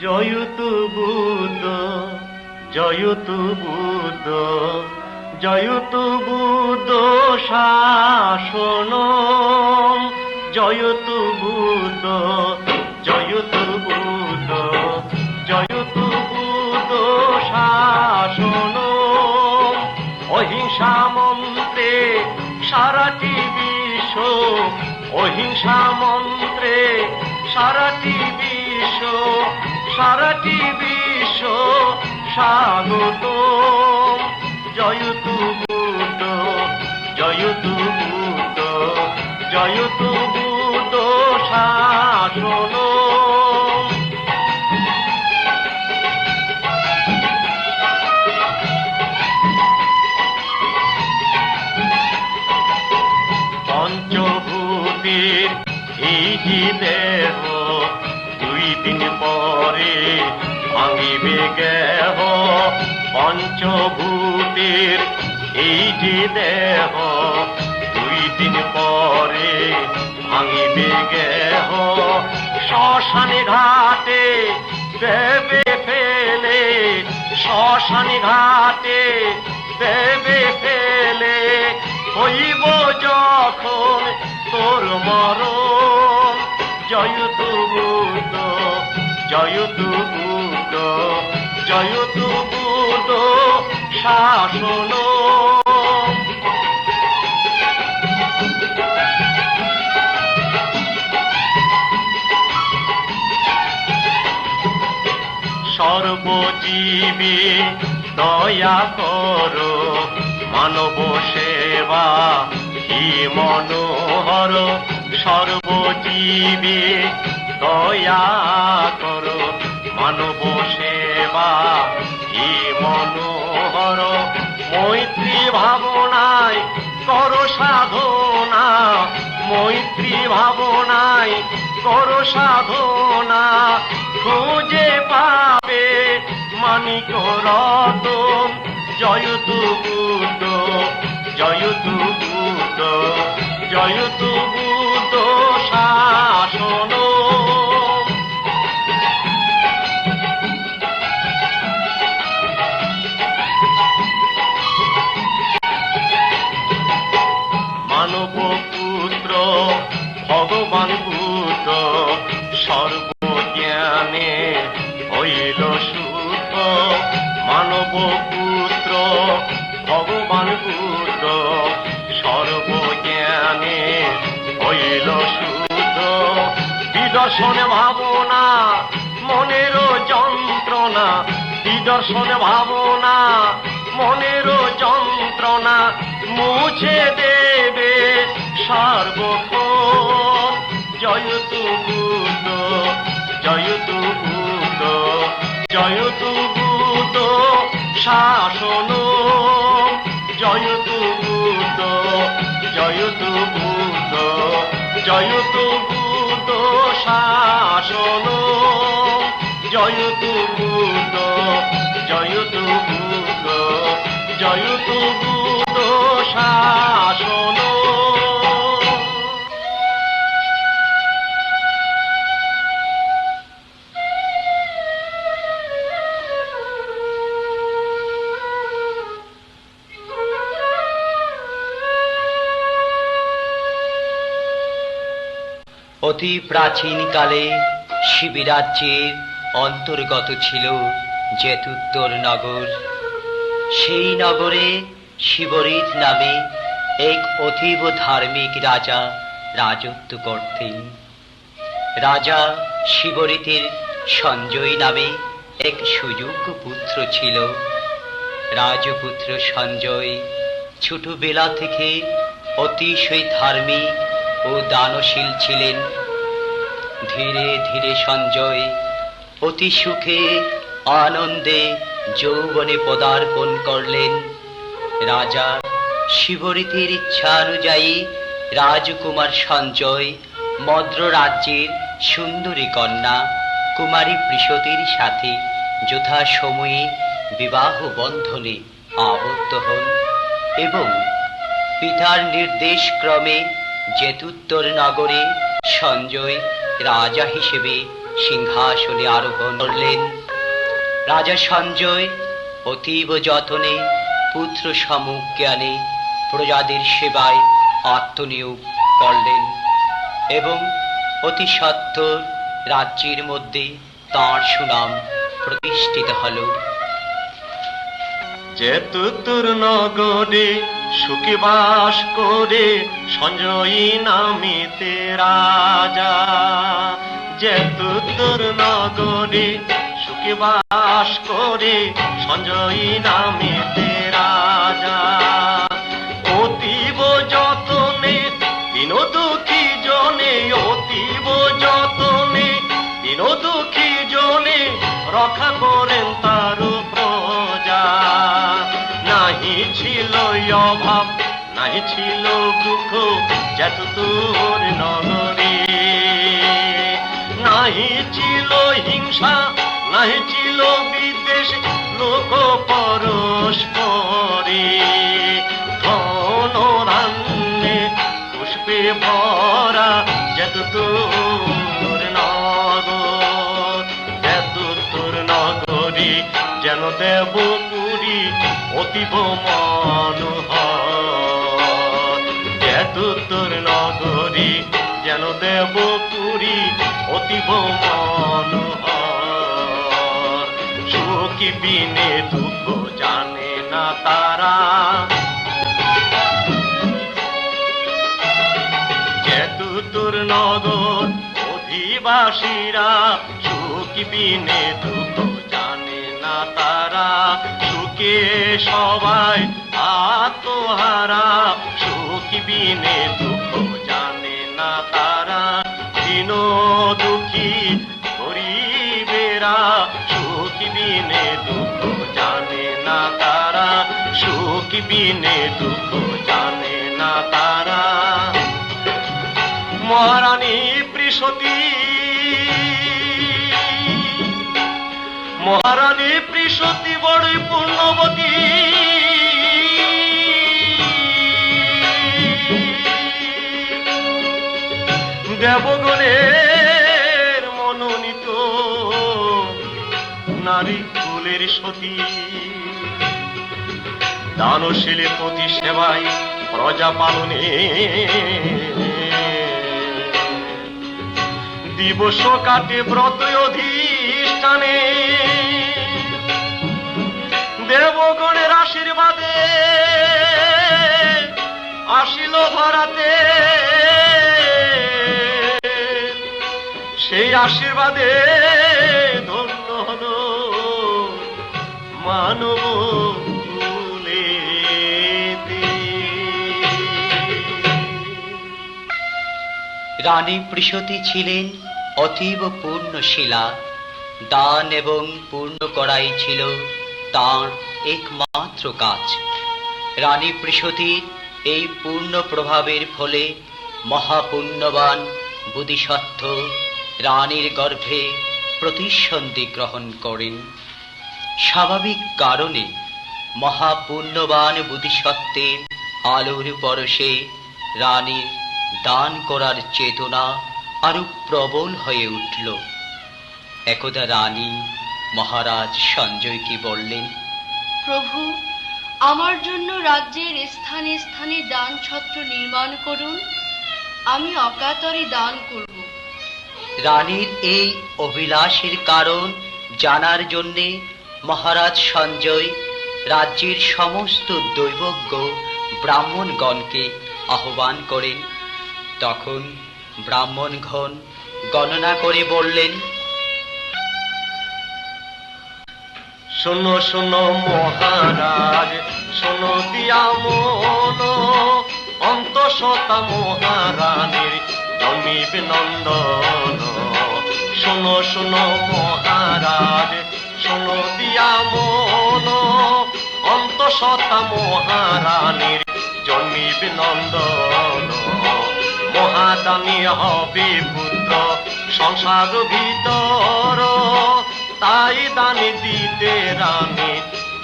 জয়তু বুদ্ধ, জয়তু বুদ্ধ, জয়তু বুদ্ধ শাসন, জয়তু বুদ্ধ, জয়তু বুদ্ধ, জয়তু বুদ্ধ শাসন। অহিংসা মন্ত্রে সারাটি বিশ্ব, অহিংসা মন্ত্রে সারাটি বিশ্ব, সারাটি বিশ্ব স্বাগত। জয়তু বুদ্ধ, জয়তু বুদ্ধ, জয়তু বুদ্ধ শাসন। পঞ্চভূতের এই যে দেহ, দুই দিন পরে ভাঙিবে গেহ। পঞ্চভূতের এই যে দেহ, দুই দিন পরে ভাঙিবে গেহ। শ্মশানে ঘাটে দেবে ফেলে, শ্মশানে ঘাটে দেবে ফেলে, হইব যখন তোর মরণ। জয়তু বুদ্ধ, জয়তু বুদ্ধ, জয়তু বুদ্ধ শাসন। সর্বজীবে দয়া কর, মানব সেবা কি মনোহর। সর্বজীবে দয়া কর, মানব সেবা কি মনোহর। মৈত্রী ভাবনায় কর সাধনা, মৈত্রী ভাবনায় কর সাধনা। খুঁজে পাবে মানিক রতন। জয়তু বুদ্ধ, জয়তু বুদ্ধ, জয়তু বুদ্ধ শাসন। মানব পুত্র ভগবান বুদ্ধ, সর্বজ্ঞানে হইল শুদ্ধ। মানব পুত্র ভগবান বুদ্ধ, সর্বজ্ঞানে হইল শুদ্ধ। বিদর্শন ভাবনা মনের যন্ত্রণা, বিদর্শন ভাবনা মনের যন্ত্রণা, মুছে দেবে সর্বক্ষণ। জয়তু বুদ্ধ, জয়তু বুদ্ধ, জয়তু বুদ্ধ শাসন। জয়তু বুদ্ধ, জয়তু বুদ্ধ, জয়তু বুদ্ধ শাসন। জয়তু বুদ্ধ, জয়তু বুদ্ধ, জয়তু বুদ্ধ শাসন। অতি প্রাচীনকালে শিবিরাজ্যের অন্তর্গত ছিল জেতুত্তর নগর। সেই নগরে শিবরিত নামে এক অতীব ধার্মিক রাজা রাজত্ব করতেন। রাজা শিবরিতের সঞ্জয় নামে এক সুযোগ্য পুত্র ছিল। রাজপুত্র সঞ্জয় ছোটবেলা থেকে অতিশয় ধার্মিক ও দানশীল ছিলেন। ধীরে ধীরে সঞ্জয় অতি সুখে আনন্দে যৌবনে পদার্পণ করলেন। রাজা শিবরিতের ইচ্ছা অনুযায়ী রাজকুমার সঞ্জয় মদ্র রাজ্যের সুন্দরী কন্যা কুমারী বৃষতির সাথে যথাসময়ে বিবাহ বন্ধনে আবদ্ধ হন এবং পিতার নির্দেশ ক্রমে জেতুত্তর নগরে সঞ্জয় রাজা হিসেবে সিংহাসনে আরোহণ করলেন। রাজা সঞ্জয় অতীব যতনে পুত্র সমজ্ঞানে প্রজাদের সেবায় আত্মনিয়োগ করলেন এবং অতি সত্বর রাজ্যের মধ্যে তাঁর সুনাম প্রতিষ্ঠিত হল। যেতুতুর নগরে সুখে বাস করে সঞ্জয়ী নামিতে রাজা, যেতুতুর নগরে সুখে বাস করে সঞ্জয়ী নামিতে রাজা। অতীব যতনে দিন দুঃখী জনে, অতীব যতনে দিন দুঃখী জনে রক্ষা করেন তার প্রজা। নাহি ছিল অভাব, নাহি ছিল দুঃখ যেতুতুর নগরে, নাহি ছিল হিংসা, নাহি ছিল বিদ্বেষ লোক পরস্পরে। ধন ধান্যে পুষ্পে ভরা যেতুতুর নগর, যেতুতুর নগরী যেন দেবপুরী অতীব মনোহর। যেতুতুর নগরী যেন দেবপুরী অতীব মনোহর। সুখী বিনে দুঃখ জানে না তারা, যেতুতুর নগর অধিবাসীরা সুখী বিনে দুঃখ জানে না তারা। সুখে সবাই আত্মহারা, সুখী বিনে দুঃখ জানে না তারা। দিন দুঃখী গরিবেরা সুখী বিনে দুঃখ জানে না তারা, সুখী বিনে দুঃখ জানে না তারা। মহারানী পৃষতী, মহারানী পৃষতী বড়ই পূর্ণবতী, দেবগণের মনোনীত নারী কুলের সতী। দানশীলের প্রতি সেবায় প্রজা পালনে দিবস কাটে ব্রত অধিষ্ঠানে। দেবগণের আশীর্বাদে আসিল ধরাতে, সেই আশীর্বাদে ধন্য হল মানব কুলেতে। রানী পৃষতী ছিলেন অতীব পূর্ণশীলা। দান এবং পূর্ণ করাই ছিল তাঁর একমাত্র কাজ। রানী পৃষতীর এই পূর্ণ প্রভাবের ফলে মহাপুণ্যবান বোধিসত্ত্ব রানীর গর্ভে প্রতিসন্ধি গ্রহণ করেন। স্বাভাবিক কারণে মহাপুণ্যবান বোধিসত্ত্বের আলোর পরশে রানীর দান করার চেতনা আরো প্রবল হয়ে উঠল। একদা রানী মহারাজ সঞ্জয়কে বললেন, প্রভু, আমার জন্য রাজ্যের স্থানে স্থানে দান ছত্র নির্মাণ করুন, আমি অকাতরে দান করব। রানীর এই অভিলাষের কারণ জানার জন্যে মহারাজ সঞ্জয় রাজ্যের সমস্ত দৈবজ্ঞ ব্রাহ্মণগণকে আহ্বান করেন। তখন ব্রাহ্মণগণ গণনা করে বললেন, শোনো শোনো মহারাজ, শোনো দিয়া মন, অন্তঃসত্ত্বা মহারানীর জন্মিবে নন্দন। শোনো শোনো মহারাজ, শোনো দিয়া মন, অন্তঃসত্ত্বা মহারানীর জন্মিবে নন্দন। মহাদানী হবে পুত্র সংসার ভিতর, তাই দানে দিতে রানী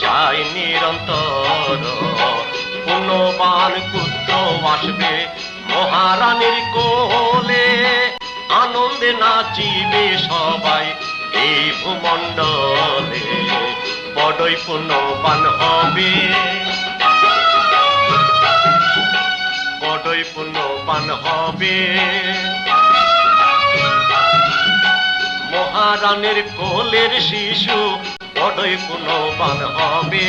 চাই নিরন্তর। পুণ্যবান পুত্র আসবে মহারানীর কোলে, আনন্দে নাচিবে সবাই এই ভূমণ্ডলে, বড়ই পুণ্যবান হবে, বড়ই পুণ্যবান হবে। মহারানীর কোলের শিশু বড়ই পুণ্যবান হবে,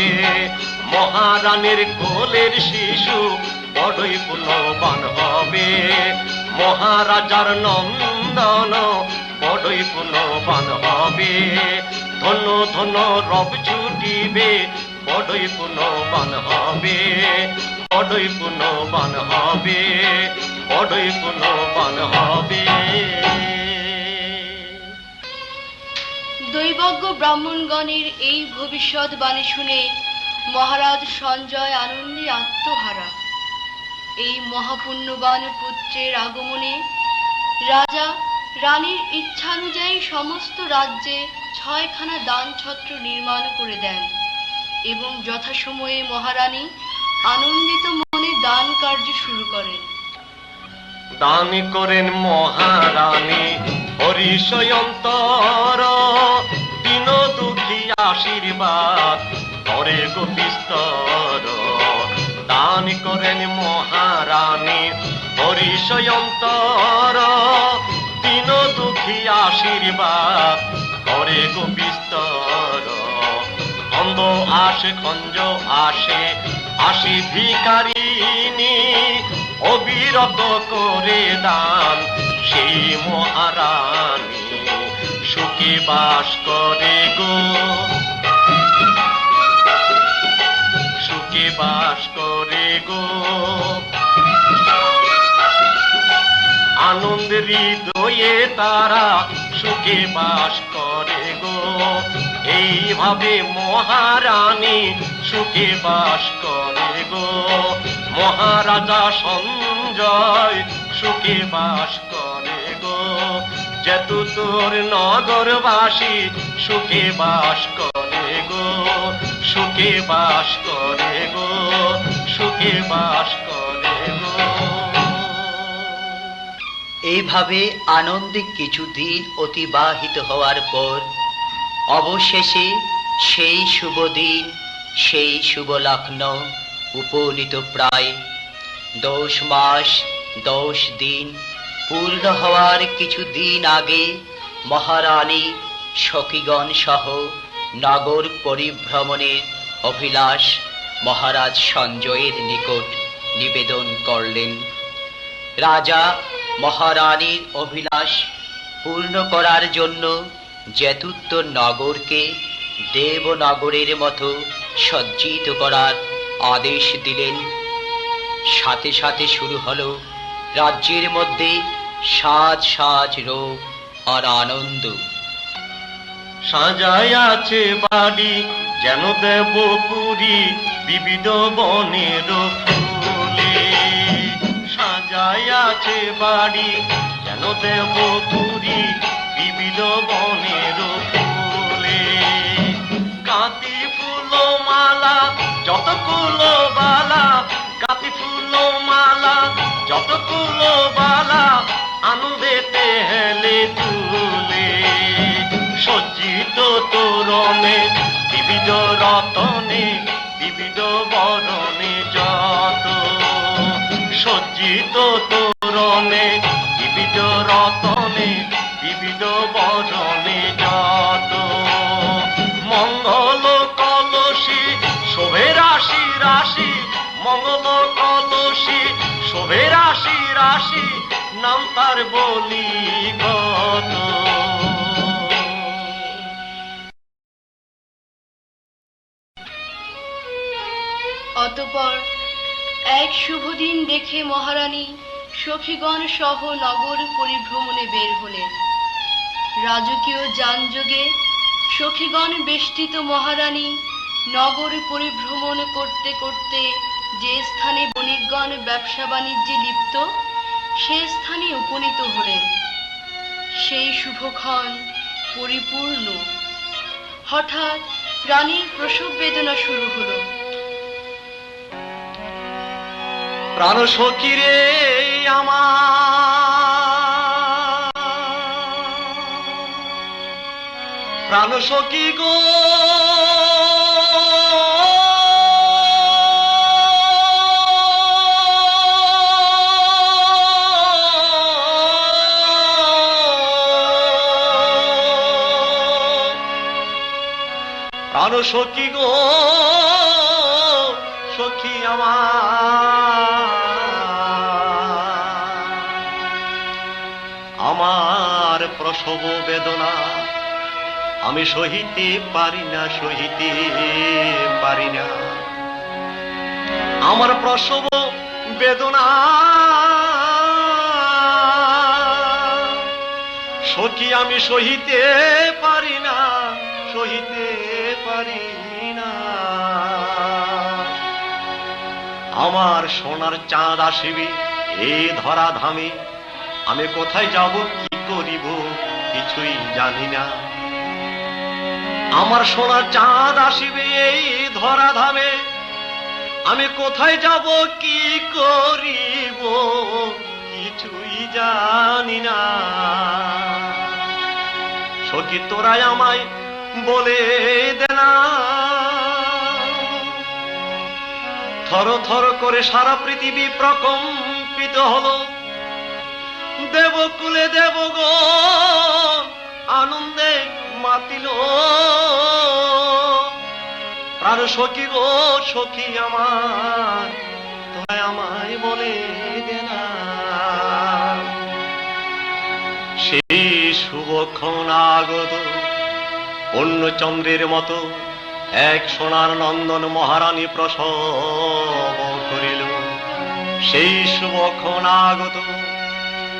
মহারানীর কোলের শিশু বড়ই পুণ্যবান হবে। মহারাজার নন্দন বড়ই পুণ্যবান হবে, ধন্য ধন্য রব ছুটিবে বড়ই পুণ্যবান হবে, বড়ই পুণ্যবান হবে, বড়ই পুণ্যবান হবে। দৈবজ্ঞ ব্রাহ্মণগণের এই ভবিষ্যৎবাণী শুনে মহারাজ সঞ্জয় আনন্দে আত্মহারা। এই মহাপুণ্যবান পুত্রের আগমনে রাজা রানীর ইচ্ছানুযায়ী সমস্ত রাজ্যে 6খানা দানছত্র নির্মাণ করে দেন এবং যথাসময়ে মহারানী আনন্দিত মনে দান কার্য শুরু করেন। দান করেন মহারানী হরিশয়ন্তর, দীন দুঃখী আশীর্বাদ করে গো বিস্তর। দান করেন মহারানী হরিশয়ন্তর, দীন দুঃখী আশীর্বাদ করে গো বিস্তর। অন্ধ আসে খঞ্জ আসে আসি ভিখারিণী, অবিরত করে দান সেই মহারানী সুখে বাস করে গো, সুখে বাস করে গো। আনন্দের হৃদয়ে তারা সুখে বাস করে গো। এইভাবে মহারানী সুখে বাস করে গো। মহারাজা সঞ্জয় সুখে বাস করে গো। যেতু তোর নগরবাসী সুখে বাস করে গো, সুখে বাস করে গো, সুখে বাস করে গো। এইভাবে আনন্দে কিছুদিন অতিবাহিত হওয়ার পর অবশেষে সেই শুভ দিন, সেই শুভ লগ্ন উপনীত প্রায় 10 মাস 10 দিন পূর্ণ হওয়ার কিছুদিন আগে মহারানী সখীগণ সহ নগর পরিভ্রমণের অভিলাষ মহারাজ সঞ্জয়ের নিকট নিবেদন করলেন। রাজা মহারানীর অভিলাষ পূর্ণ করার জন্য জেতুত্তর নগরকে দেবনগরের মতো সজ্জিত করার আদেশ দিলেন। সাথে সাথে শুরু হলো রাজ্যের মধ্যে সাজ সাজ রূপ আর আনন্দ। সাজায় আছে বাড়ি যেন দেবপুরী বিবিধ বনের ফুলে, সাজায় আছে বাড়ি যেন দেবপুরী বিবিধ বনের ফুলে। কাতি ফুল মালা যত কুলো বালা, কাতি ফুল মালা যত কুলো বালা আনন্দেতে হেলে তুলে। সজ্জিত তোরণে বিবিধ রতনে বিবিধ বরণে যত, সজ্জিত তোরণে বিবিধ রতনে বিবিধ বরণে যত। মঙ্গল কলসী শোভে রাশি রাশি, মঙ্গল কলসী শোভে রাশি রাশি, নাম তার বলি কত। অতঃপর এক শুভ দিন দেখে মহারানী সখীগণ সহ নগর পরিভ্রমণে বের হলেন। রাজকীয় যানযোগে সখীগণ বেষ্টিত মহারানী নগর পরিভ্রমণ করতে করতে যে স্থানে বণিকগণ ব্যবসা বাণিজ্যে লিপ্ত সে স্থানে উপনীত হলেন। সেই শুভক্ষণ পরিপূর্ণ। হঠাৎ রানীর প্রসব বেদনা শুরু হলো। প্রাণ সখী রে আমার, প্রাণ সখী গো প্রাণ সখী গো সখী আমার প্রসব বেদনা আমি সহিতে পারি না, সহিতে পারি না। আমার প্রসব বেদনা সখী আমি সহিতে পারি না, সহিতে পারি না। আমার সোনার চাঁদ আসিবে এই ধরা ধামে, আমি কোথায় যাব কি করিব কিছুই জানি না। আমার সোনার চাঁদ আসিবে এই ধরা ধামে, আমি কোথায় যাব কি করিব কিছুই জানি না। সখী তোরাই আমায় বলে দে না, থর থর করে সারা পৃথিবী প্রকম্পিত হলো। দেবকুলে দেবগণ আনন্দে মাতিল। প্রাণ সখী গো সখী আমার তোরা আমায় বলে দে না। সেই শুভক্ষণ আগত পূর্ণচন্দ্রের মতো এক সোনার নন্দন মহারানী প্রসব করিল। সেই শুভক্ষণ আগত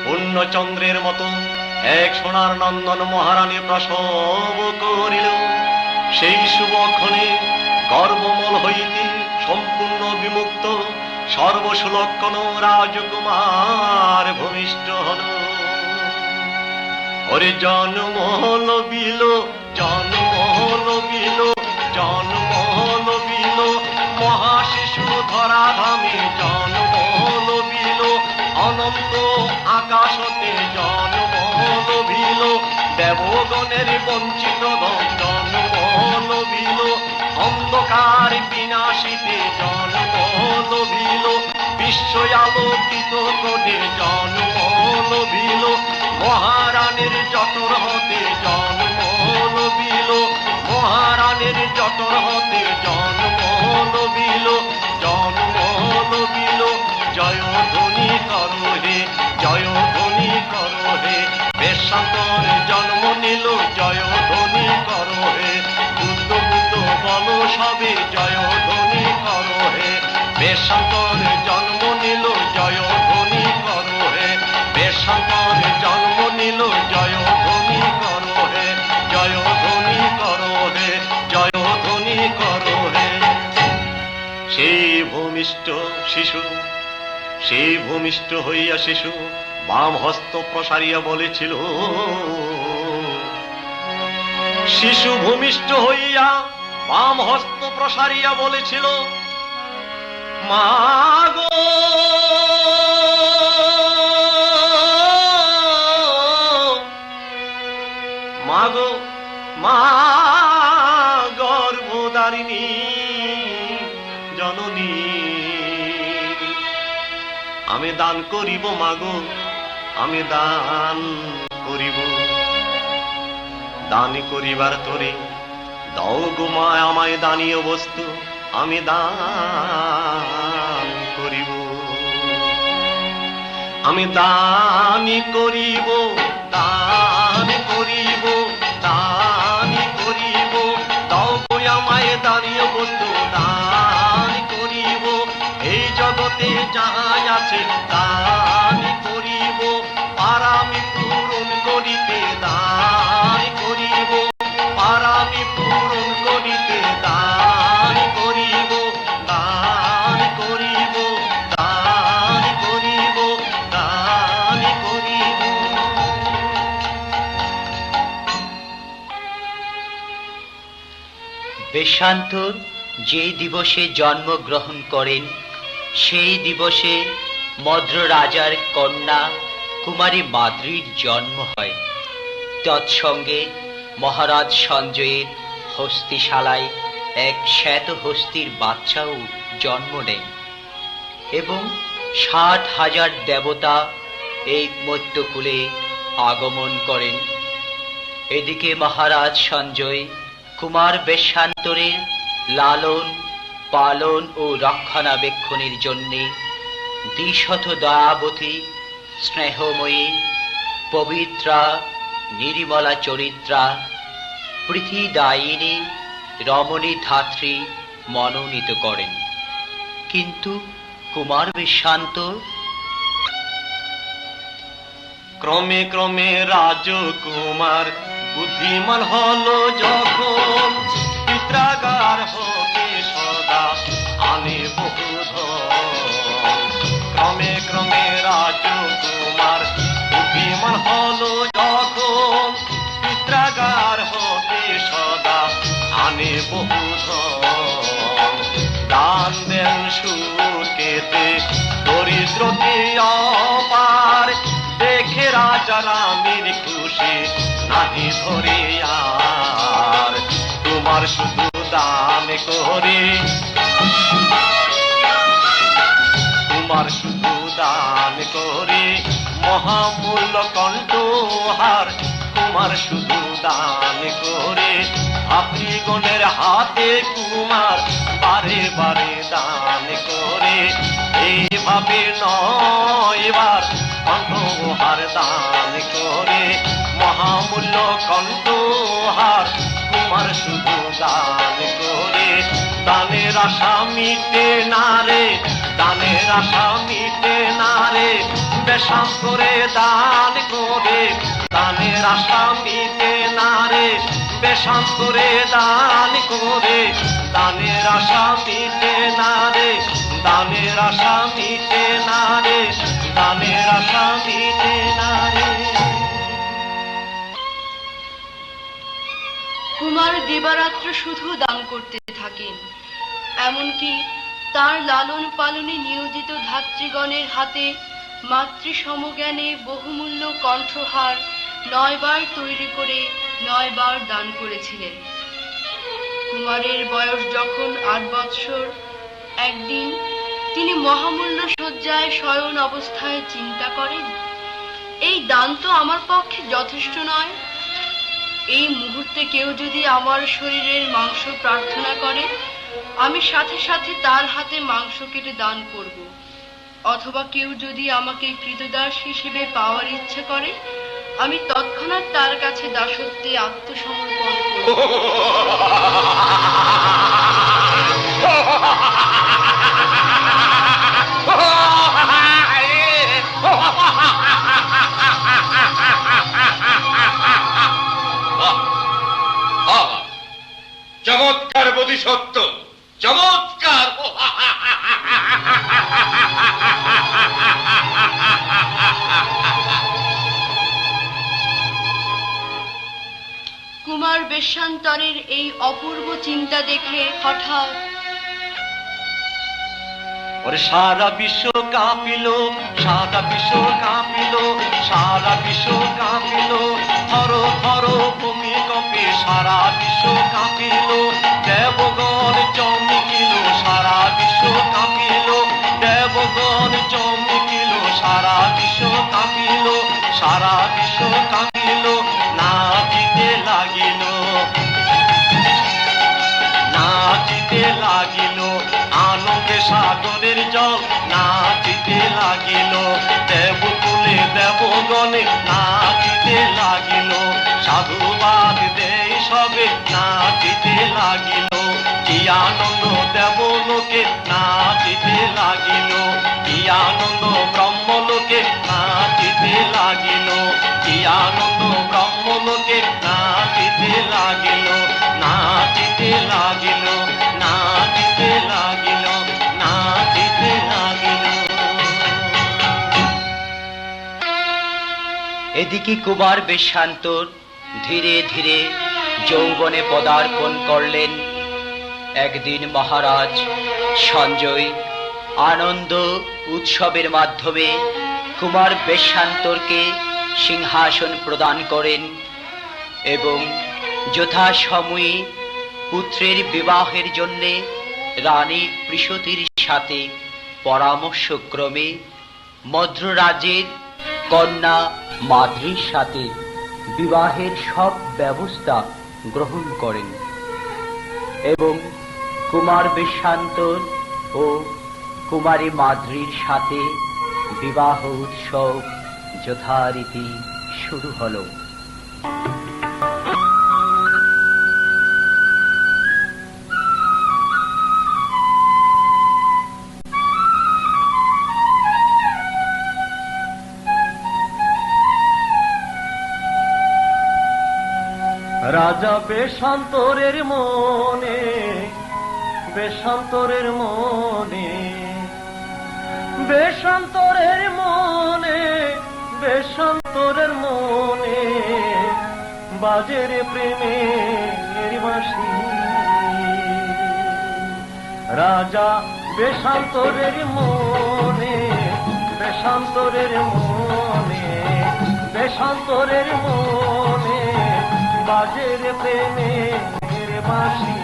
পূর্ণচন্দ্রের মতো এক সোনার নন্দন মহারানী প্রসব করিল। সেই শুভক্ষণে গর্ভমল হইতে সম্পূর্ণ বিমুক্ত সর্বসুলক্ষণ রাজকুমার ভূমিষ্ঠ হল। ওরে জন্ম লবিল, জন্ম লবিল, জন্ম লবিল মহাশিশু ধরা ধামে। জন্ম লবিল অনন্ত আকাশতে, জন্ম লবিল দেবগণের বঞ্চিত। জন্ম লবিল অন্ধকার বিনাশিতে, জন্ম লবিল বিশ্ব আলোকিত করে। জন্ম লবিল মহারানীর জটর হতে, জন্ম লবিল মহারানীর জটর হতে। জন্ম লবিল, জন্ম লবিল জয় ধ্বনি করো হে, জয় ধ্বনি করো হে। বেশান্তর জন্ম নিল জয় ধ্বনি করো হে। বুদ্ধ বুদ্ধ বলো সবে জয় ধ্বনি করো হে। বেশান্তর জন্ম নিল জয় ধ্বনি করো হে। বেশান্তর জন্ম নিল জয় ধ্বনি করো হে। জয় ধ্বনি করো হে, জয় ধ্বনি করো হে। সেই ভূমিষ্ঠ শিশু, সেই ভূমিষ্ঠ হইয়া শিশু বাম হস্ত প্রসারিয়া বলেছিল। শিশু ভূমিষ্ঠ হইয়া বাম হস্ত প্রসারিয়া বলেছিল, মা গো মা গো মা গর্ভধারিণী জননী, আমি দান করিব মাগো, আমি দান করিব। দান করিবার তোরে দাও গো মা আমায় দানীয় বস্তু, আমি দান করিব। আমি দান করিব, দান করিব, দান করিব। দাও গো আমায় দানীয় বস্তু, দান করিব। এই জগতে যাহাই আছে দান করিব। পারামি পূরণ করিতে দান করিব, পারামি পূরণ করিতে দান করিব। দান করিব, দান করিব, দান করিব। বেশান্তর যে দিবসে জন্মগ্রহণ করেন সেই দিবসে মদ্র রাজার কন্যা কুমারী মাদ্রীর জন্ম হয়। তৎসঙ্গে মহারাজ সঞ্জয়ের হস্তিশালায় এক শ্বেত হস্তির বাচ্চাও জন্ম নেয় এবং ৬০,০০০ দেবতা এই মধ্যকুলে আগমন করেন। এদিকে মহারাজ সঞ্জয় কুমার বেশান্তরের লালন পালন ও রক্ষণাবেক্ষণের জন্যে দ্বিশত দয়াবতী স্নেহময়ী পবিত্রা নির্মলা চরিত্রা প্রীতিদায়িনী রমণী ধাত্রী মনোনীত করেন। কিন্তু কুমার বেশান্ত ক্রমে ক্রমে রাজকুমার বুদ্ধিমান হলো যখন পিত্রাগার হতে সদা আনে বহু ধন। ক্রমে ক্রমে রাজকুমার বুদ্ধিমান হলো যখন পিত্রাগার হতে সদা আনে বহু ধন। দান দেন সুখেতে দরিদ্রকে অপার, দেখে রাজা রানীর খুশি নাহি ধরে আর। তোমার শুধু দান করে, তোমার শুধু দান করে মহামূল্য কণ্ঠহার। তোমার শুধু দান করে ভাতৃগণের হাতে কুমার বারে বারে দান করে। এইভাবে নয়বার কণ্ঠহার দান করে, মহামূল্য কণ্ঠহার কুমার শুধু দান করে। দানের আশা মিটে না রে, দানের আশা মিটে না রে, বেশাম করে দান করে। দানের আশা মিটে না রে, বেশাম করে দান করে। দানের আশা মিটে না রে, দানের আশা মিটে না রে, দানের আশা মিটে না রে। কুমার দিবারাত্র শুধু দান করতে থাকেন। এমনকি তার লালন পালনে নিয়োজিত ধাত্রীগণের হাতে মাতৃসমজ্ঞানে বহুমূল্য কণ্ঠহার ৯ বার তৈরি করে ৯ বার দান করেছিলেন। কুমারের বয়স যখন ৮ বৎসর, একদিন তিনি মহামূল্য শয্যায় শয়ন অবস্থায় চিন্তা করেন, এই দান তো আমার পক্ষে যথেষ্ট নয়। এই মুহূর্তে কেউ যদি আমার শরীরের মাংস প্রার্থনা করে, আমি সাথে সাথে তার হাতে মাংস কেটে দান করব। অথবা কেউ যদি আমাকে কৃতদাস হিসেবে পাওয়ার ইচ্ছে করে, আমি তৎক্ষণাৎ তার কাছে দাসত্বে আত্মসমর্পণ করব। চমৎকার বোধিসত্ত্ব, চমৎকার। কুমার বেশান্তরের এই অপূর্ব চিন্তা দেখে হঠাৎ ওরে সারা বিশ্ব কাঁপিল, সারা বিশ্ব কাঁপিল, সারা বিশ্ব কাঁপিল, থর থর ভূমিকম্পে সারা বিশ্ব কাঁপিল। দেবগণ চমকিল, সারা বিশ্ব কাঁপিল, দেবগণ চমকিল, সারা বিশ্ব কাঁপিল, সারা বিশ্ব কাঁপিল। নাচিতে লাগিল, নাচিতে লাগিল, আনন্দে সাগরের জল নাচিতে লাগিল। দেবকুলে দেবগণে নাচিতে লাগিল, সাধুবাদ দেই সবে নাচিতে লাগিল। কি আনন্দ দেবলোকে নাচিতে লাগিল, কি আনন্দ ব্রহ্মলোকে নাচিতে লাগিল, কি আনন্দ ব্রহ্মলোকে নাচিতে লাগিল, নাচিতে লাগিল, নাচিতে লাগিল, নাচিতে লাগিল। এদিকে কুমার বেশান্তর ধীরে ধীরে যৌবনে পদার্পণ করলেন। একদিন মহারাজ সঞ্জয় আনন্দ উৎসবের মাধ্যমে কুমার বেশান্তরকে সিংহাসন প্রদান করেন এবং যথাসময়ে পুত্রের বিবাহের জন্যে রানী পৃষতির সাথে পরামর্শক্রমে মদ্ররাজ্যের কন্যা মাদ্রির সাথে বিবাহের সব ব্যবস্থা গ্রহণ করেন এবং কুমার বেশান্তর ও কুমারী মাদ্রির সাথে বিবাহ উৎসব যথারীতি শুরু হলো। রাজা বেশান্তরের মনে, বেশান্তরের মনে, বেশান্তরের মনে, বেশান্তরের মনে বাজের প্রেমের বাঁশি। রাজা বেশান্তরের মনে, বেশান্তরের মনে, বেশান্তরের মনে বাজের প্রেমের বাঁশি।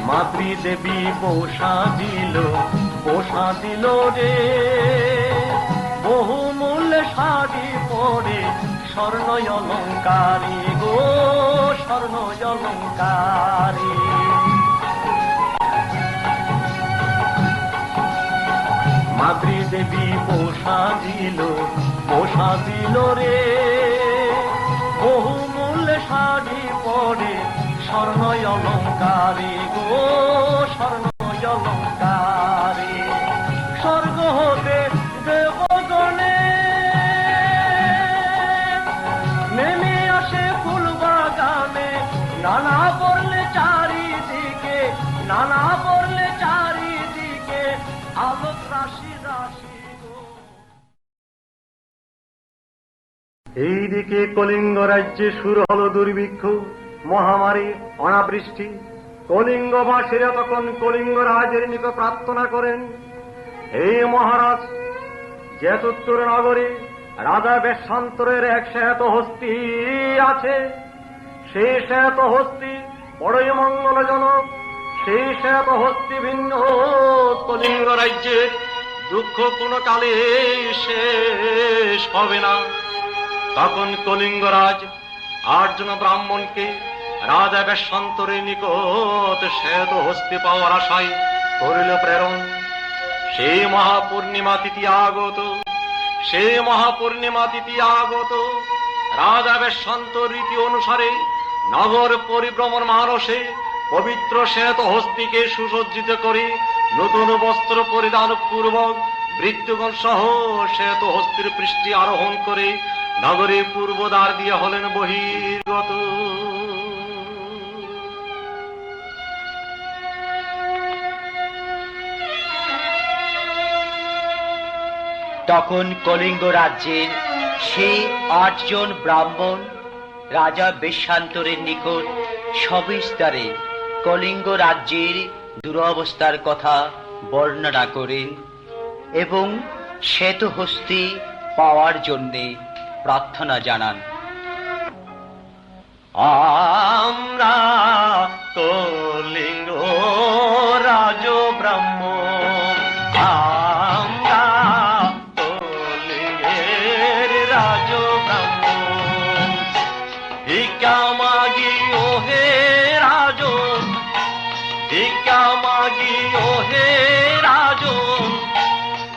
মাদ্রি দেবী পোষা দিল, পোষা দিল রে বহুমূল্য শাড়ি পরে, স্বর্ণ অলঙ্কারী গো স্বর্ণ অলঙ্কারী। মাদ্রি দেবী পোষা দিল রে বহুমূল্য শাড়ি পরে, স্বর্ণ অলঙ্কারী গো স্বর্ণ অলঙ্কারী। স্বর্গ হতে দেবগণে নেমে আসে ফুল বাগানে, নানা পড়লে চারিদিকে, নানা পড়লে চারিদিকে আলোক রাশি রাশি গো। এইদিকে কলিঙ্গ রাজ্যে শুরু হলো দুর্ভিক্ষ, মহামারী, অনাবৃষ্টি। কলিঙ্গবাসীরা তখন কলিঙ্গ রাজের নিকট প্রার্থনা করেন, হে মহারাজ, জেতুত্তর নগরে রাজা বেশান্তরের এক শ্বেত হস্তি আছে। সেই শ্বেত হস্তি বড়ই মঙ্গলজনক। সেই শ্বেত হস্তি ভিন্ন কলিঙ্গ রাজ্যের দুঃখ কোনো কালে শেষ হবে না। তখন কলিঙ্গরাজ 8 জন ব্রাহ্মণকে রাজা বেশান্তরের নিকট শ্বেত হস্তি পাওয়ার আশায় করিল প্রেরণ। সেই মহাপূর্ণিমা তিথি আগত, সেই মহাপূর্ণিমা তিথি আগত। রাজা বেশান্তর রীতি অনুসারে নগর পরিভ্রমণ মানসে পবিত্র শ্বেত হস্তিকে সুসজ্জিত করে নতুন বস্ত্র পরিধান পূর্বক ভৃত্যগণ সহ শ্বেত হস্তির পৃষ্ঠে আরোহণ করে নগরের পূর্বদ্বার দিয়ে হলেন বহির্গত। তখন কলিঙ্গ রাজ্যের সেই 8 জন ব্রাহ্মণ রাজা বেশান্তরের নিকট সবিস্তারে কলিঙ্গ রাজ্যের দুরবস্থার কথা বর্ণনা করেন এবং শ্বেত হস্তি পাওয়ার জন্যে প্রার্থনা জানান। আমরা কলিঙ্গ রাজ ব্রাহ্মণ, আমরা কলিঙ্গের রাজ ব্রাহ্মণ। ভিক্ষা মাগি ও হে রাজন, ভিক্ষা মাগি ও হে রাজন,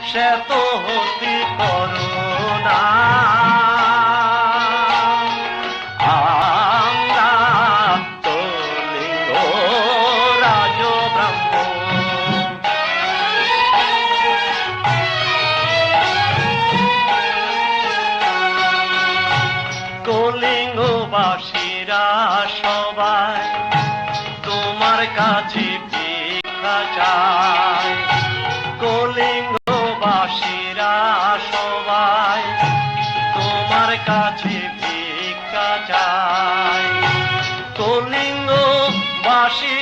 শ্বেত হস্তি করুণা। কলিঙ্গবাসীরা সবাই তোমার কাছে ভিক্ষা চায়। কলিঙ্গবাসী বাসি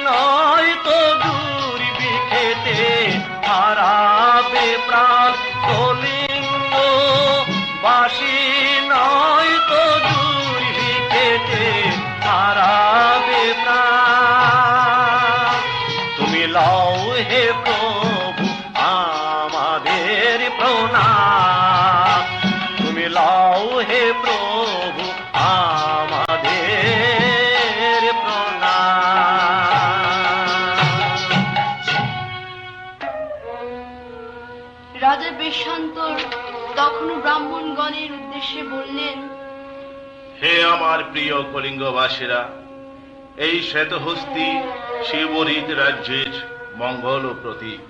নয় তো দুর্ভিক্ষেতে হারাবে প্রাণ কলিঙ্গ বাসি নয় তো দুর্ভিক্ষেতে হারাবে প্রাণ তুমি লও হে প্রভু আমাদের প্রণাম তুমি লও হে প্রভু আমাদের প্রণাম। রাজা বেশান্তর তখন ব্রাহ্মণগণের উদ্দেশ্যে বললেন, হে আমার প্রিয় কলিঙ্গবাসীরা, এই শ্বেতহস্তি শিবরিত রাজ্যের মঙ্গল ও প্রতীক।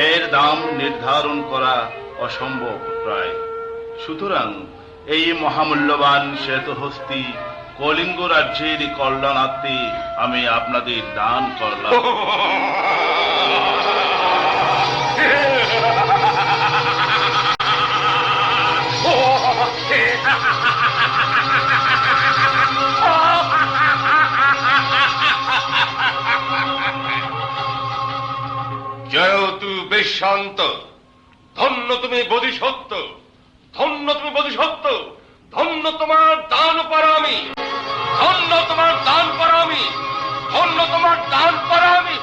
এর দাম নির্ধারণ করা অসম্ভব প্রায়। সুতরাং এই মহামূল্যবান শ্বেতহস্তি কলিঙ্গ রাজ্যের কল্যাণার্থে আমি আপনাদের দান করলাম। জয়তু বেশান্ত, ধন্য তুমি বোধিসত্ত্ব, ধন্য তুমি বোধিসত্ত্ব, ধন্য তোমার দান পারামি, ধন্য তোমার দান পারামি, ধন্য তোমার দান পারামি।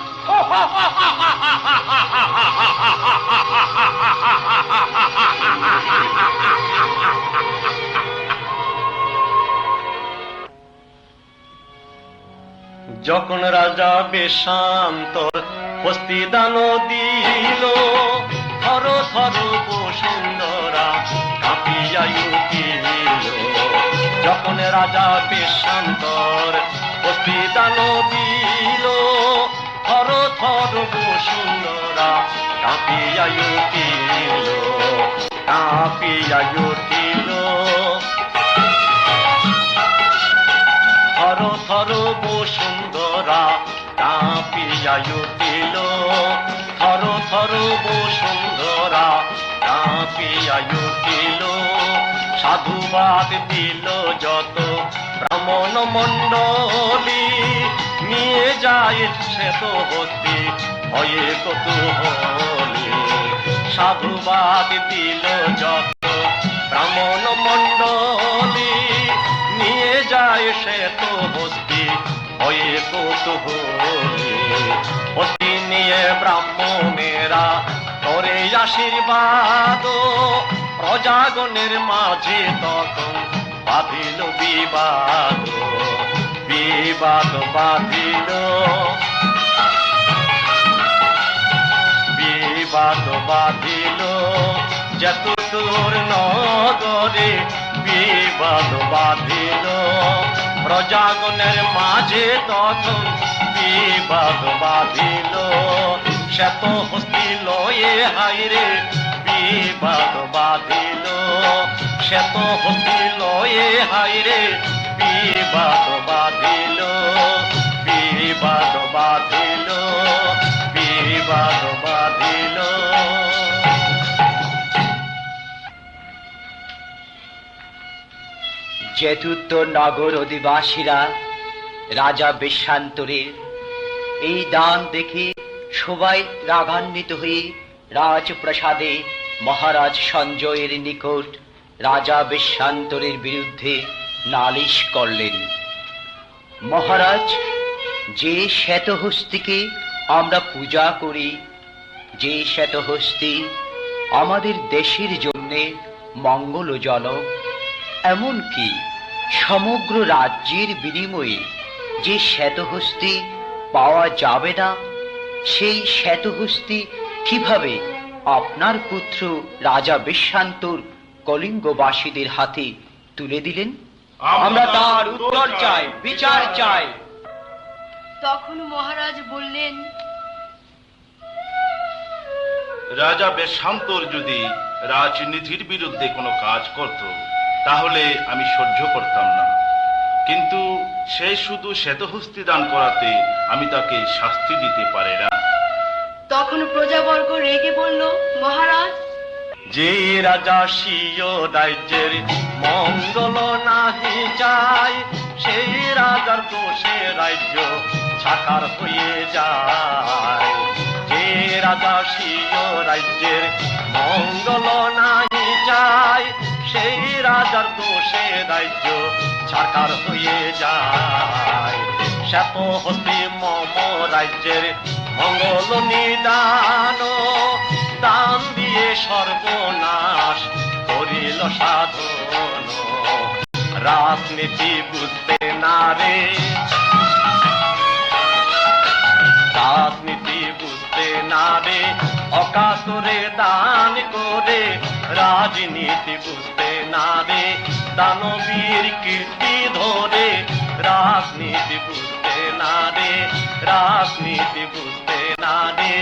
যখন রাজা বেশান্তর হস্তি দান দিল, থর থর বসুন্ধরা কাঁপিয়া উঠিল। যখন রাজা বেশান্তর হস্তি দান দিল, থর থর বসুন্ধরা কাঁপিয়া উঠিল, কাঁপিয়া উঠিল। থর থর বসুন্ধরা কাঁপিয়া উঠিল, থর থর বসুন্ধরা কাঁপিয়া উঠিল। সাধুবাদ দিল যত ব্রাহ্মণ মণ্ডলী, নিয়ে যায় শ্বেতহস্তি ভয়ে কৌতূহলী। সাধুবাদ দিল যত ব্রাহ্মণ মণ্ডলী, নিয়ে যায় শ্বেতহস্তি ভয়ে কৌতূহলী। হস্তি নিয়ে ব্রাহ্মণেরা করে আশীর্বাদ, প্রজাগণের মাঝে তখন বাঁধিল বিবাদ, বিবাদ বাঁধিল, বিবাদ বাঁধিল। যতদূর নগরে বিবাদ বাঁধিল, প্রজাগণের মাঝে তখন বিবাদ বাঁধিল। শ্বেতহস্তি লয়ে হাইরে বিবাদ বাঁধিল, শ্বেতহস্তি লয়ে হাইরে বিবাদ বাঁধিল, বিবাদ বাঁধিল, বিবাদ বাঁধিল। যেতুত্ব নগর অধিবাসীরা রাজা বেশান্তরের এই দান দেখে সবাই রাগান্বিত হয়ে রাজপ্রাসাদে মহারাজ সঞ্জয়ের নিকট রাজা বেশান্তরের বিরুদ্ধে নালিশ করলেন। মহারাজ, যে শ্বেতহস্তিকে আমরা পূজা করি, যে শ্বেতহস্তি আমাদের দেশের জন্যে মঙ্গলজনক, এমনকি সমগ্র রাজ্যের বিনিময়ে যে শ্বেতহস্তি পাওয়া যাবে না, সেই শ্বেতহস্তি কিভাবে আপনার পুত্র রাজা বেশান্তর কলিঙ্গবাসীদের হাতে তুলে দিলেন? আমরা তার উত্তর চাই, বিচার চাই। তখন মহারাজ বললেন, রাজা বেশান্তর যদি রাজনীতির বিরুদ্ধে কোনো কাজ করত, তাহলে আমি সহ্য করতাম না। কিন্তু সে শুধু শ্বেতহস্তি দান করাতে আমি তাকে শাস্তি দিতে পারি না। তখন প্রজাবর্গ রেগে বলল, মহারাজ, যে রাজা স্বীয় রাজ্যের মঙ্গল নাহি চায়, সেই রাজার দোষে রাজ্য সাকার হয়ে যায়। যে রাজা স্বীয় রাজ্যের মঙ্গল নাহি চায়, সেই রাজার দোষে রাজ্য ছাকার হয়ে যায়। শ্বেত হতে মম রাজ্যের মঙ্গল নিদান, দান দিয়ে সর্বনাশ করিল সাধন। রাজনীতি বুঝতে না রে, রাজনীতি বুঝতে না রে, অকাতরে দান করে। রাজনীতি বুঝতে না রে, দানবীর কীর্তি ধরে। রাজনীতি বুঝতে না রে, রাজনীতি বুঝতে না রে,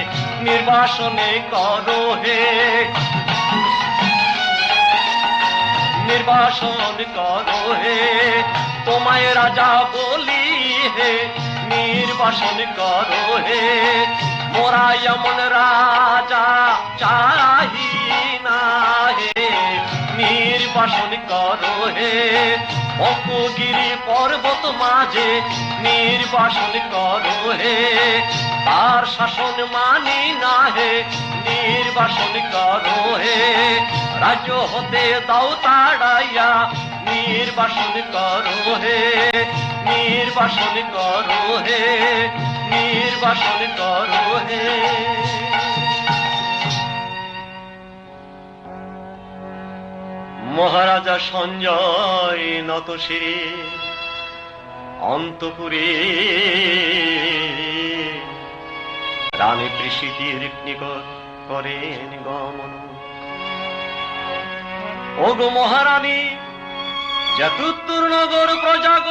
নির্বাসনে করো হে, নির্বাসন করো হে, তোমায় রাজা বলি হে, নির্বাসন করো হে। মোরা এমন রাজা চাহি না হে, নির্বাসন করো হে। অপগিরি পর্বত মাঝে নির্বাসন করো হে, তার শাসন মানি না হে, নির্বাসন করো হে। রাজ্য হতে দাও তাড়াইয়া, নির্বাসন করো হে, নির্বাসন করো হে, নির্বাসন করো হে। মহারাজা সঞ্জয় নত শিরে অন্তপুরে রানী প্রীতির নিকট করেন গমন। ওগো মহারানী, যতুত্তর নগর প্রজাগ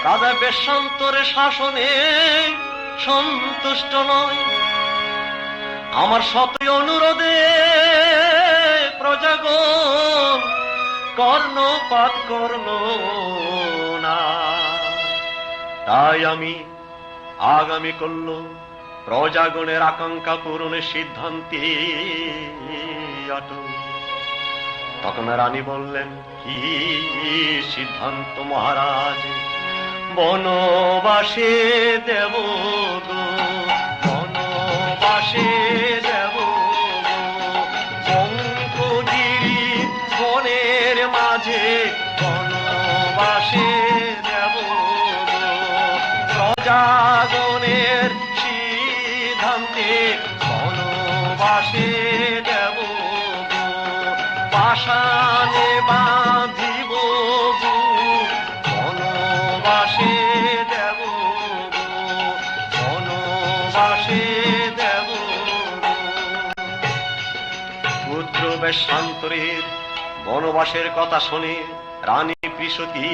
রাজা বেশান্তরে শাসনে সন্তুষ্ট নয়। আমার সতী অনুরোধে প্রজাগণ কর্ণপাত করল না। তাই আমি আগামী করল প্রজাগণের আকাঙ্ক্ষা পূরণের সিদ্ধান্তে অটল। তখন রানী বললেন, কি সিদ্ধান্ত মহারাজ? বনবাসে দেব গো, বনবাসে দেব গো, পঙ্কগিরি বনের মাঝে বনবাসে দেব গো। প্রজাগণের সিদ্ধান্তে বনবাসে দেব গো, পাষাণে বাঁধিব গো, বনবাসে দেব গো, বনবাসে দেব গো। পুত্র বেশান্তরের বনবাসের কথা শুনে রানী প্রীতি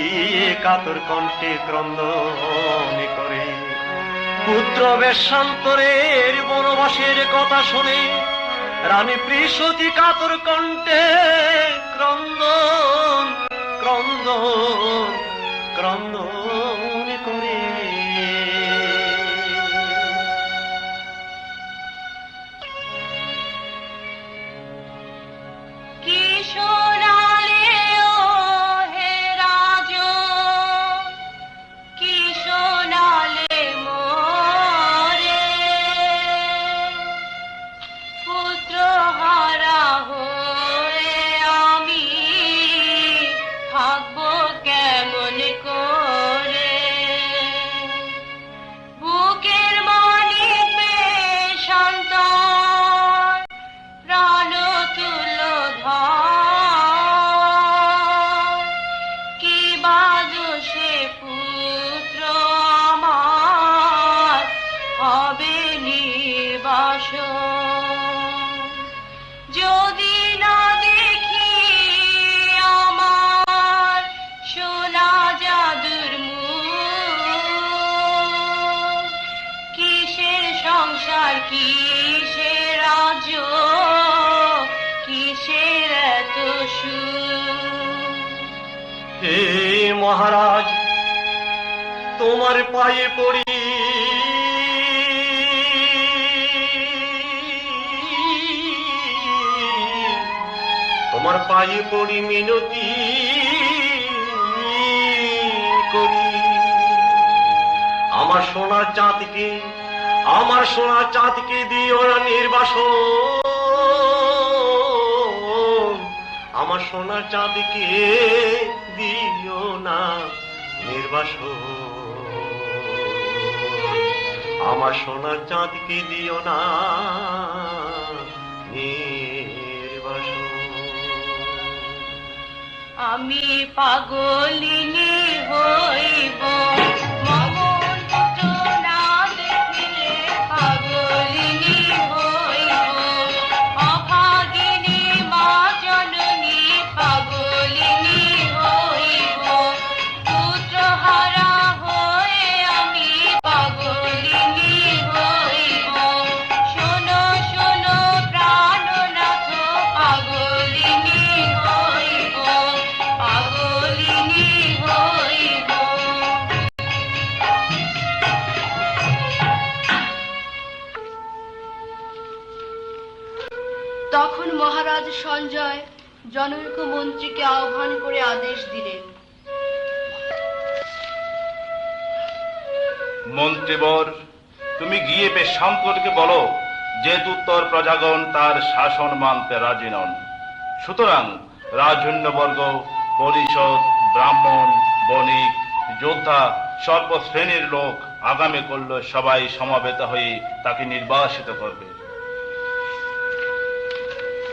কাতর কণ্ঠে ক্রন্দন করে। পুত্র বেশান্তরের বনবাসের কথা শুনে রানী প্রীতি কাতর কণ্ঠে ক্রন্দন ক্রন্দন ক্রন্দন করে। কি শোনালে ও হে রাজন, কি শোনালে মোরে, পুত্র হারা হয়ে আমি থাকবো কেমন করে। বুকের মানিক বেশান্তর প্রাণ তুল্য ধর, কি বাদো সে পুত্র আমার হবে নির্বাসন। যদি না দেখি আমার সোনা জাদুর মুখ, কিসের সংসার কিসের রাজ্য, কিসের এত সুখ। হে মহারাজ, তোমার পায়ে পড়ি, তোমার পায়ে পড়ি মিনতি করি। আমার সোনার চাঁদকে, আমার সোনার চাঁদকে দিও না নির্বাসন, আমার সোনার চাঁদকে দিও না নির্বাসন, আমার সোনার চাঁদকে দিও না নির্বাসন। আমি পাগলিনী হইব মমন পুত্র না দেখিলে, পাগলিনী হইব অভাগিনী মা জননী, পাগলিনী হইব পুত্রহারা হয়ে আমি পাগলিনী হইব। শোনো শোনো প্রাণনাথ, পাগলিনী হইব, পাগলিনী হইব। তখন মহারাজ সঞ্জয় জনৈক মন্ত্রীকে আহ্বান করে আদেশ দিলেন, মন্ত্রীবর, তুমি গিয়ে বেশান্তরকে বলো যে উত্তর প্রজাগণ তার শাসন মানতে রাজি নন, সুতরাং রাজন্যবর্গ, পরিষদ, ব্রাহ্মণ, বণিক, যোদ্ধা, সর্বশ্রেণীর লোক আগামী করল সবাই সমাবেত হয়ে তাকে নির্বাসিত করবে।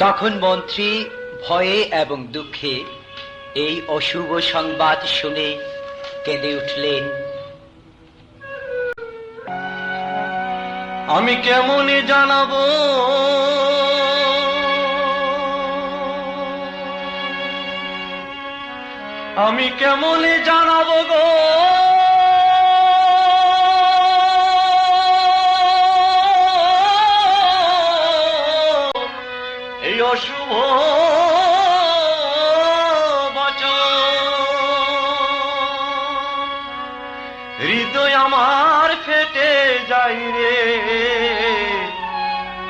তখন মন্ত্রী ভয়ে এবং দুঃখে এই অশুভ সংবাদ শুনে কেঁদে উঠলেন। আমি কেমনে জানাবো আমি কেমনে জানাবো গো এই অশুভ হৃদয় আমার ফেটে যাই রে,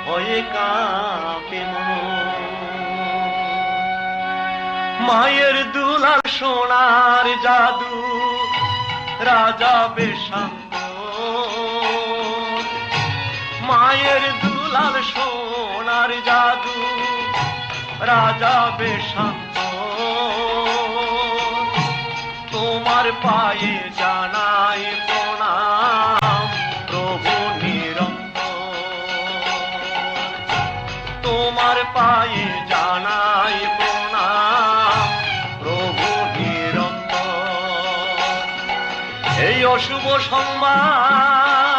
ভয়ে কাঁপে মন। মায়ের দুলার সোনার জাদু রাজা বেশান্ত, মায়ের দুলার সোনার জাদু রাজা বেশান্ত, তোমার পায়ে জানাই প্রণাম প্রভু নিরন্তর, তোমার পায়ে জানাই প্রণাম প্রভু নিরন্তর। এই অশুভ সংবাদ,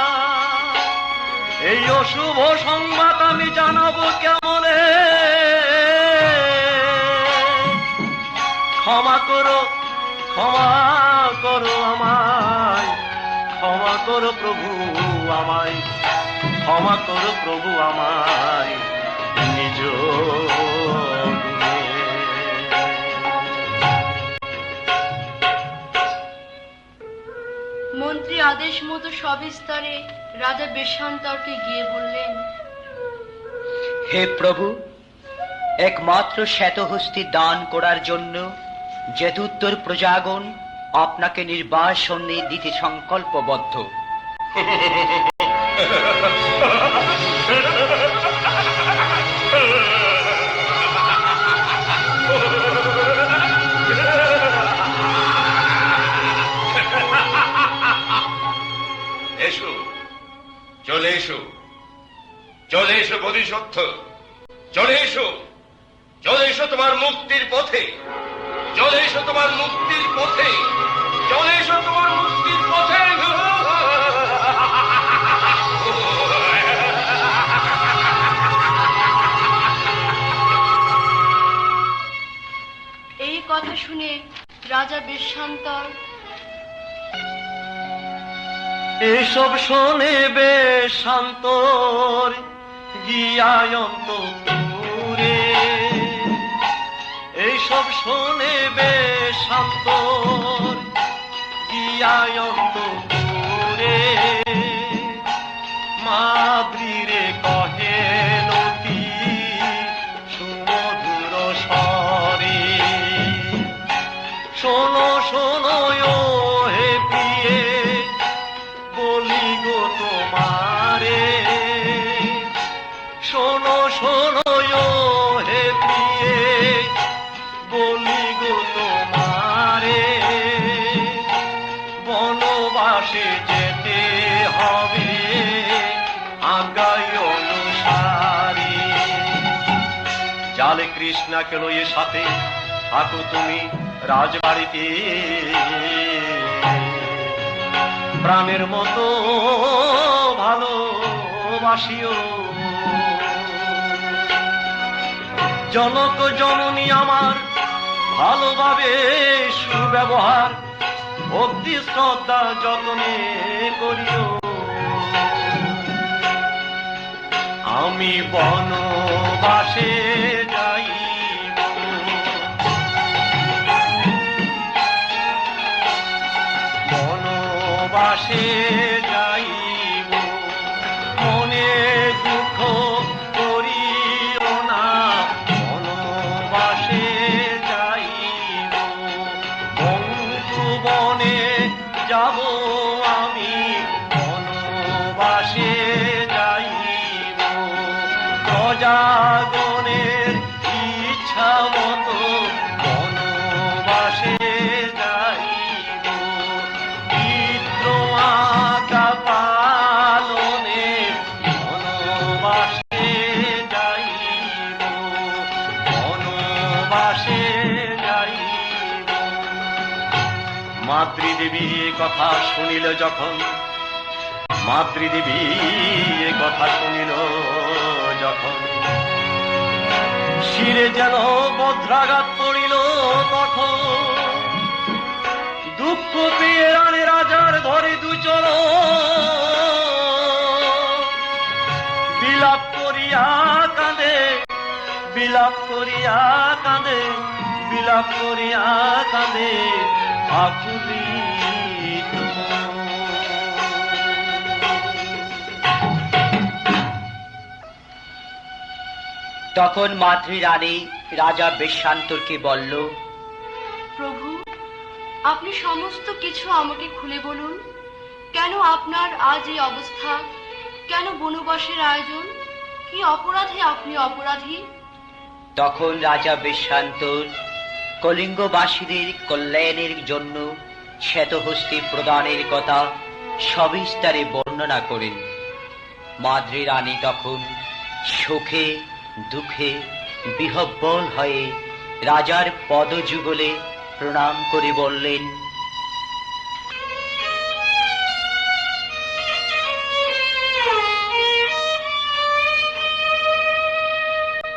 এই অশুভ সংবাদ আমি জানাবো কেমনে, ক্ষমা করো, ক্ষমা করো আমায়, ক্ষমা করো প্রভু আমায়, ক্ষমা করো প্রভু আমায় নিজ গুণে। মন্ত্রী আদেশ মতো সবিস্তারে রাজা বেশান্তরকে গিয়ে বললেন, হে প্রভু, একমাত্র শ্বেতহস্তি দান করার জন্য যেতুত্তর প্রজাগণ আপনাকে নির্বাসনে দিতে সংকল্পবদ্ধ। এসো, চলে এসো, চলে এসো বোধিসত্ত্ব, চলে এসো, চলে এসো তোমার মুক্তির পথে, চলে এসো তোমার মুক্তির পথে, চলে এসো তোমার মুক্তির পথে। এই কথা শুনে রাজা বেশান্তর এসব শোনে বেশান্তর গিয়ায় অন্তপুরে, এইসব শোনে বেশান্তর গিয়ায় অন্তপুরে, মাদ্রিরে কহে নতি সুমধুর স্বরে, শোনো শোনো ও হে প্রিয়ে বলি বনবাসে যেতে হবে আজ্ঞায় অনুসারী। জালে কৃষ্ণাকে লইয়ে সাথে থাকো তুমি রাজবাড়িতে, প্রাণের মতো ভালোবাসিও। জনক জননী আমার ভালোভাবে সুব্যবহার ভক্তি শ্রদ্ধা যতনে করিও। আমি বনবাসে যাইব, বনবাসে যাইব, মনে দুঃখ করিও না, বনবাসে যাইব। বন্ধু বনে যাব আমি, বনবাসে যাইব। প্রজাগণের ইচ্ছা মতো বনবাসে যাইব। পিতৃমাতা পালনে বনবাসে যাইব, বনবাসে যাইব। মাতৃদেবী কথা শুনিল যখন, মাতৃদেবী কথা শুনিল যখন, শিরে যেন বজ্রাঘাত পড়িল তখন। দুঃখ পেয়ে রানী রাজার ঘরে দুচর বিলাপ করিয়া কাঁদে, বিলাপ করিয়া কাঁদে, বিলাপ করিয়া কাঁদে আকুলি। তখন মাতৃ রানী রাজা বেশান্তরকে বলল, প্রভু, আপনি সমস্ত কিছু আমাকে খুলে বলুন। কেন আপনার আজ এই অবস্থা? কেন বনবাসের আয়োজন? কি অপরাধে আপনি অপরাধী? তখন রাজা বেশান্তর কলিঙ্গবাসীদের কল্যাণের জন্য শ্বেতহস্তি প্রদানের কথা সবিস্তারে বর্ণনা করেন। মাদ্রি রানী তখন সুখে দুঃখে বিহ্বল হয়ে রাজার পদযুগলে প্রণাম করে বললেন,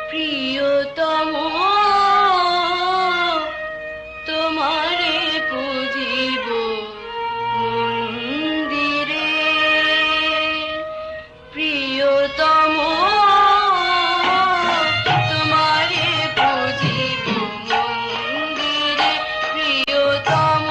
প্রিয়তম, তোমারে পুজিব মন্দিরে। প্রিয়তম, তোমারে পুজিব মন্দিরে। প্রিয়তম,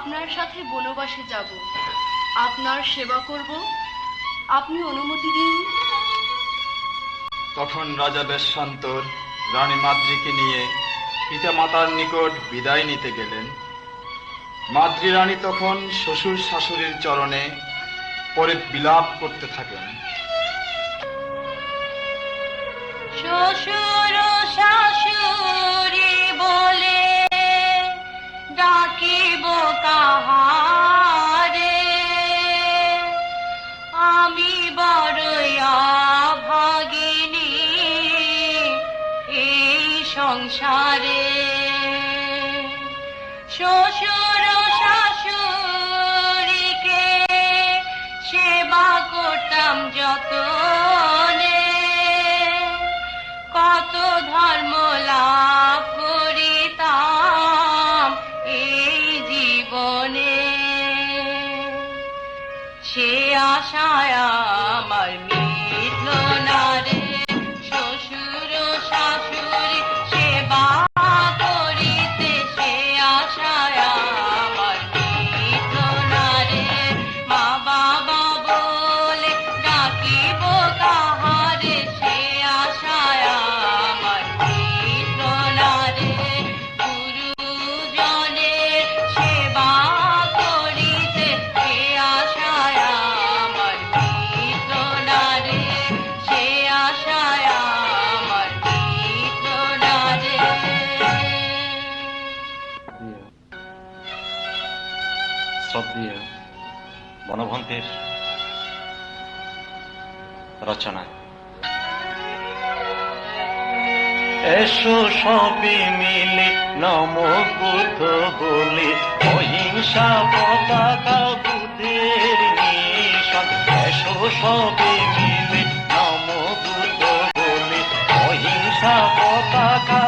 আপনার সাথে বনবাসে যাব, আপনার সেবা করব, আপনি অনুমতি দিন। তখন রাজা বেশান্তর রানী মাদ্রীকে নিয়ে পিতামাতার নিকট বিদায় নিতে গেলেন। মাদ্রী রানী তখন শ্বশুর শাশুড়ির চরণে পরে বিলাপ করতে থাকেন। শ্বশুর শাশুড়ি বলে ডাকিব কাহারে, আমি বড়ই অভাগিনী এই সংসারে। শ্বশুর শাশুড়িকে সেবা করতাম যতনে, কত ধর্ম লাভ করিতাম এই জীবনে। সে আশায় আমার মিটল না রে, শ্বশুর শাশুড়ি সেবা করিতে সে আশায় আমার মিটল না রে। মা বাবা বলে ডাকিব কাহারে, সে আশায় আমার মিটল না রে। গুরুজনের সেবা করিতে সে আশায় আমার মিটল না রে, সে আশায় আমার মিটল না রে। শ্রদ্ধেয় বনভন্তের রচনা। এসো সবে মিলে নম বুদ্ধ বলে, অহিংসা পতাকা বুদ্ধের নিশান। এসো সবে মিলে নম বুদ্ধ বলে, অহিংসা পতাকা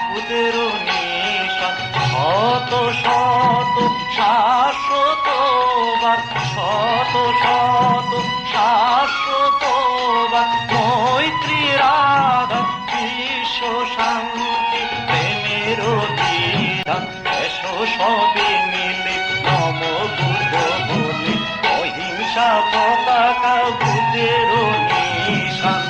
বুদ্ধের নিশান। শত শত শাশ্বতবার, শত শত শাশ্বতবার মৈত্রী রাধা বিশ্ব শান্তি প্রেমের বিধান। এসো সবে মিলে নম বুদ্ধ বলে, অহিংসা পতাকা বুদ্ধের নিশান।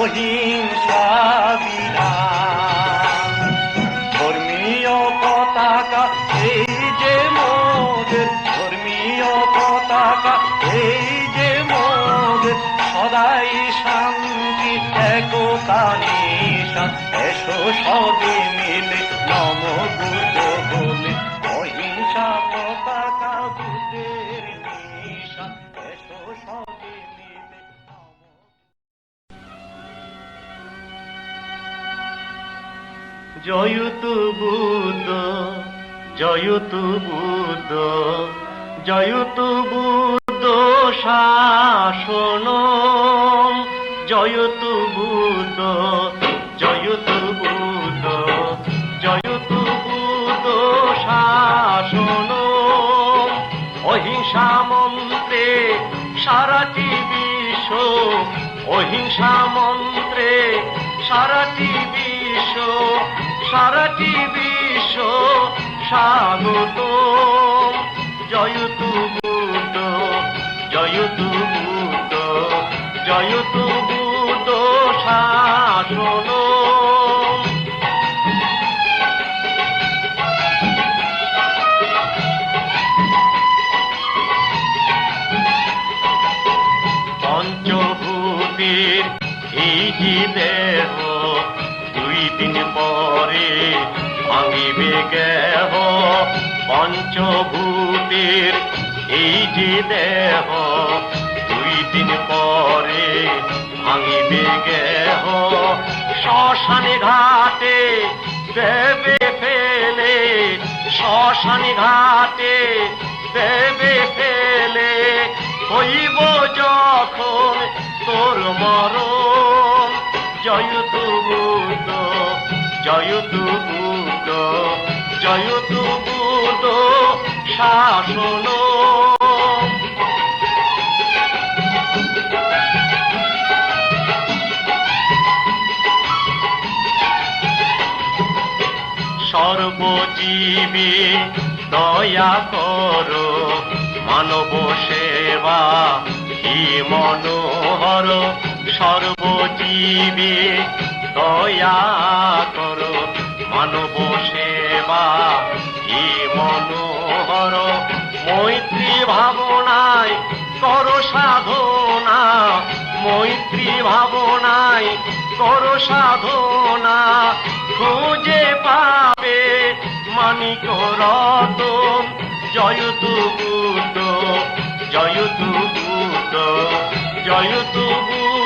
অহিংসা বিধান, ধর্মীয় পতাকা এই যে মোদের, ধর্মীয় পতাকা এই যে মোদের, সদাই শান্তি একতা নিশান। এসো সবে মিলে নম বুদ্ধ বলে, অহিংসা পতাকা বুদ্ধের নিশান। এসো সবে মিলে জয়তু বুদ্ধ, জয়তু বুদ্ধ, জয়তু বুদ্ধ শাসন। জয়তু বুদ্ধ, জয়তু বুদ্ধ, জয়তু বুদ্ধ শাসন। অহিংসা মন্ত্রে সারাটি বিশ্ব, অহিংসা মন্ত্রে সারাটি বিশ্ব, সারাটি বিশ্ব স্বাগত। জয়তু বুদ্ধ, জয়তু বুদ্ধ, জয়তু বুদ্ধ শাসন। পঞ্চভূতের এই যে দেহ, দুই দিন পরে ভাঙিবে গেহ। পঞ্চভূতের এই যে দেহ, দুই দিন পরে ভাঙিবে গেহ। শ্মশানে ঘাটে দেবে ফেলে, শ্মশানে ঘাটে দেবে ফেলে। হইব যখন তোর মরণ। জয় তু বুদ্ধ, জয় তু বুদ্ধ, জয় তু বুদ্ধ শাসন। সর্বজীবে দয়া করো, মানব সেবা কি মনোহর। সর্বজীবে দয়া করো, মানব সেবা কি মনোহর। মৈত্রী ভাবনায় করো সাধনা, মৈত্রী ভাবনায় করো সাধনা। খুঁজে পাবে মানিক রতন। জয় তু বুদ্ধ, জয় তু বুদ্ধ, জয় তু বুদ্ধ